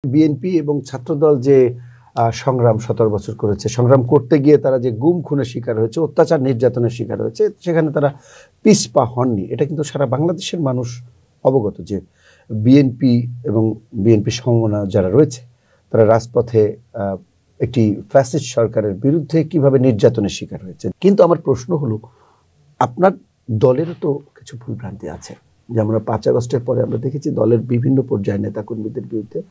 BNP এবং ছাত্রদল যে সংগ্রাম 17 বছর করেছে, সংগ্রাম করতে গিয়ে তারা যে গুম খুনের শিকার হয়েছে, অত্যাচার নির্যাতনের শিকার হয়েছে, সেখানে তারা পিছপা হননি। এটা কিন্তু সারা বাংলাদেশের মানুষ অবগত যে বিএনপি এবং বিএনপি সমমনা যারা রয়েছে তারা রাজপথে একটি ফ্যাসিস্ট সরকারের বিরুদ্ধে কিভাবে নির্যাতনের শিকার হয়েছে। কিন্তু আমার প্রশ্ন হলো, আপনার দলেরও তো কিছু ভুলভ্রান্তি আছে। যেমন 5 আগস্টের পরে আমরা দেখেছি দলের বিভিন্ন পর্যায়ে নেতাকর্মীদের বিরুদ্ধে,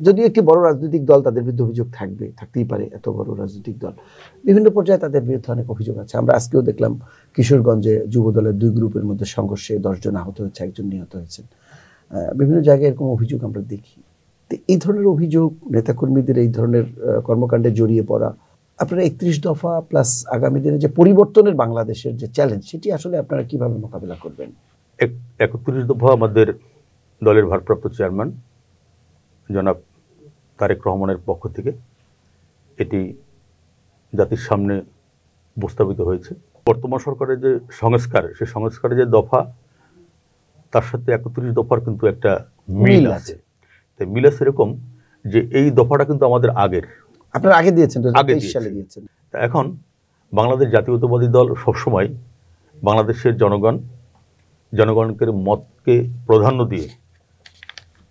যদিও একটি বড় রাজনৈতিক দল তাদের বিরুদ্ধে অভিযোগ থাকতেই পারে, এত বড় রাজনৈতিক দল, বিভিন্ন পর্যায়ে তাদের বিরুদ্ধে অনেক অভিযোগ আছে। আমরা আজকেও দেখলাম কিশোরগঞ্জে যুব দলের 2 গ্রুপের মধ্যে সংঘর্ষে 10 জন আহত হয়েছে, 1 জন নিহত হয়েছেন। বিভিন্ন জায়গায় এরকম অভিযোগ আমরা দেখি। তো এই ধরনের অভিযোগ, নেতাকর্মীদের এই ধরনের কর্মকাণ্ডে জড়িয়ে পড়া, আপনারা 31 দফা প্লাস আগামী দিনে যে পরিবর্তনের বাংলাদেশের যে চ্যালেঞ্জ, সেটি আসলে আপনারা কিভাবে মোকাবিলা করবেন? 31 দফা আমাদের দলের ভারপ্রাপ্ত চেয়ারম্যান জনাব তারেক রহমানের পক্ষ থেকে এটি জাতির সামনে উপস্থাপিত হয়েছে। বর্তমান সরকারের যে সংস্কার, সেই সংস্কারের যে দফা, তার সাথে 31 দফার কিন্তু একটা মিল আছে। তাই মিল আছে এরকম যে এই দফাটা কিন্তু আমাদের আগের, আপনারা আগে দিয়েছেন, 2023 সালে দিয়েছেন। এখন বাংলাদেশ জাতীয়তাবাদী দল সবসময় বাংলাদেশের জনগণের মতকে প্রাধান্য দিয়ে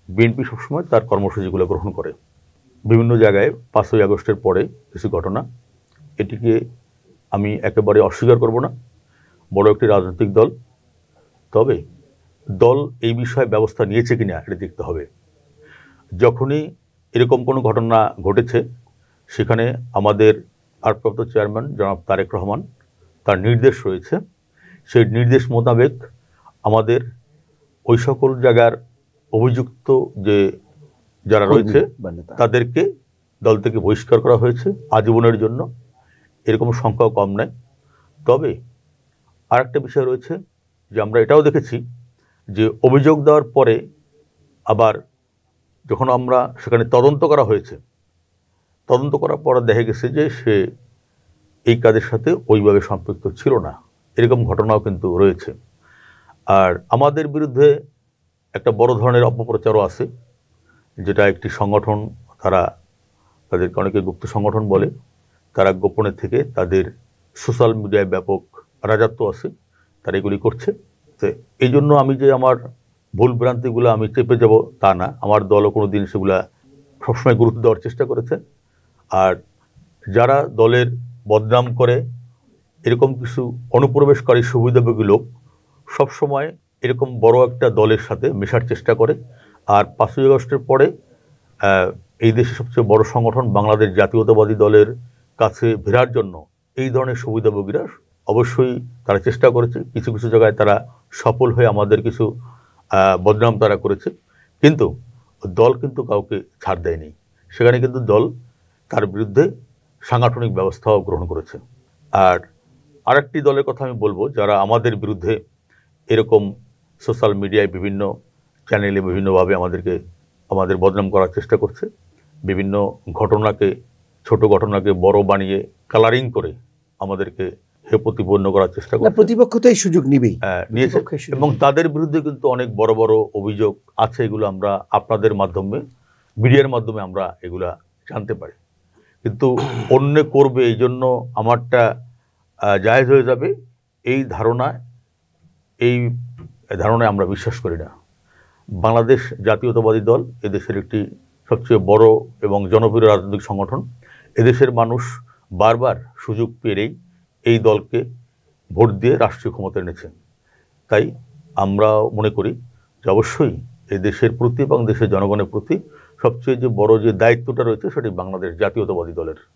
বিএনপি সবসময় তার কর্মসূচিগুলো গ্রহণ করে। বিভিন্ন জায়গায় 5ই আগস্টের পরে কিছু ঘটনা, এটিকে আমি একেবারে অস্বীকার করব না। বড় একটি রাজনৈতিক দল, তবে দল এই বিষয়ে ব্যবস্থা নিয়েছে কিনা এটা দেখতে হবে। যখনই এরকম কোনো ঘটনা ঘটেছে, সেখানে আমাদের ভারপ্রাপ্ত চেয়ারম্যান জনাব তারেক রহমান, তার নির্দেশ রয়েছে, সেই নির্দেশ মোতাবেক আমাদের ওই সকল জায়গার অভিযুক্ত যে যারা রয়েছে তাদেরকে দল থেকে বহিষ্কার করা হয়েছে আজীবনের জন্য। এরকম সংখ্যাও কম নয়। তবে আর একটা বিষয় রয়েছে যে আমরা এটাও দেখেছি যে অভিযোগ দেওয়ার পরে আবার যখন আমরা সেখানে তদন্ত করা হয়েছে, তদন্ত করার পর দেখা গেছে যে সে এই কাজের সাথে ওইভাবে সম্পৃক্ত ছিল না। এরকম ঘটনাও কিন্তু রয়েছে। আর আমাদের বিরুদ্ধে একটা বড় ধরনের অপপ্রচারও আছে, যেটা একটি সংগঠন, তাদেরকে অনেকে গুপ্ত সংগঠন বলে, তারা গোপনে থেকে তাদের সোশ্যাল মিডিয়ায় ব্যাপক রাজত্ব আছে, তারা এগুলি করছে। তো এই জন্য আমি যে আমার ভুল ভ্রান্তিগুলো আমি চেপে যাব তা না, আমার দলও কোনো দিন সেগুলা সবসময় গুরুত্ব দেওয়ার চেষ্টা করেছে। আর যারা দলের বদনাম করে, এরকম কিছু অনুপ্রবেশকারী সুবিধাভোগী লোক সবসময় এরকম বড় একটা দলের সাথে মেশার চেষ্টা করে। আর 5ই আগস্টের পরে এই দেশের সবচেয়ে বড় সংগঠন বাংলাদেশ জাতীয়তাবাদী দলের কাছে ফেরার জন্য এই ধরনের সুবিধাভোগীরা অবশ্যই তারা চেষ্টা করেছে। কিছু কিছু জায়গায় তারা সফল হয়ে আমাদের কিছু বদনাম তারা করেছে, কিন্তু দল কিন্তু কাউকে ছাড় দেয়নি। সেখানে কিন্তু দল তার বিরুদ্ধে সাংগঠনিক ব্যবস্থাও গ্রহণ করেছে। আর আরেকটি দলের কথা আমি বলবো, যারা আমাদের বিরুদ্ধে এরকম সোশ্যাল মিডিয়ায় বিভিন্ন চ্যানেলে বিভিন্নভাবে আমাদের বদনাম করার চেষ্টা করছে, বিভিন্ন ঘটনাকে, ছোট ঘটনাকে বড় বানিয়ে কালারিং করে আমাদেরকে প্রতিপন্ন করার চেষ্টা করছে। প্রতিপক্ষ তো এই সুযোগ নিয়েছে এবং তাদের বিরুদ্ধে কিন্তু অনেক বড় বড় অভিযোগ আছে। এগুলো আমরা আপনাদের মাধ্যমে, মিডিয়ার মাধ্যমে আমরা এগুলা জানতে পারি। কিন্তু অন্য করবে এই জন্য আমারটা জায়েজ হয়ে যাবে, এই ধারণায় আমরা বিশ্বাস করি না। বাংলাদেশ জাতীয়তাবাদী দল এদেশের একটি সবচেয়ে বড় এবং জনপ্রিয় রাজনৈতিক সংগঠন। এদেশের মানুষ বারবার সুযোগ পেলেই এই দলকে ভোট দিয়ে রাষ্ট্রীয় ক্ষমতা এনেছে। তাই আমরা মনে করি যে অবশ্যই এই দেশের প্রতি এবং দেশের জনগণের প্রতি সবচেয়ে যে বড় যে দায়িত্বটা রয়েছে, সেটি বাংলাদেশ জাতীয়তাবাদী দলের।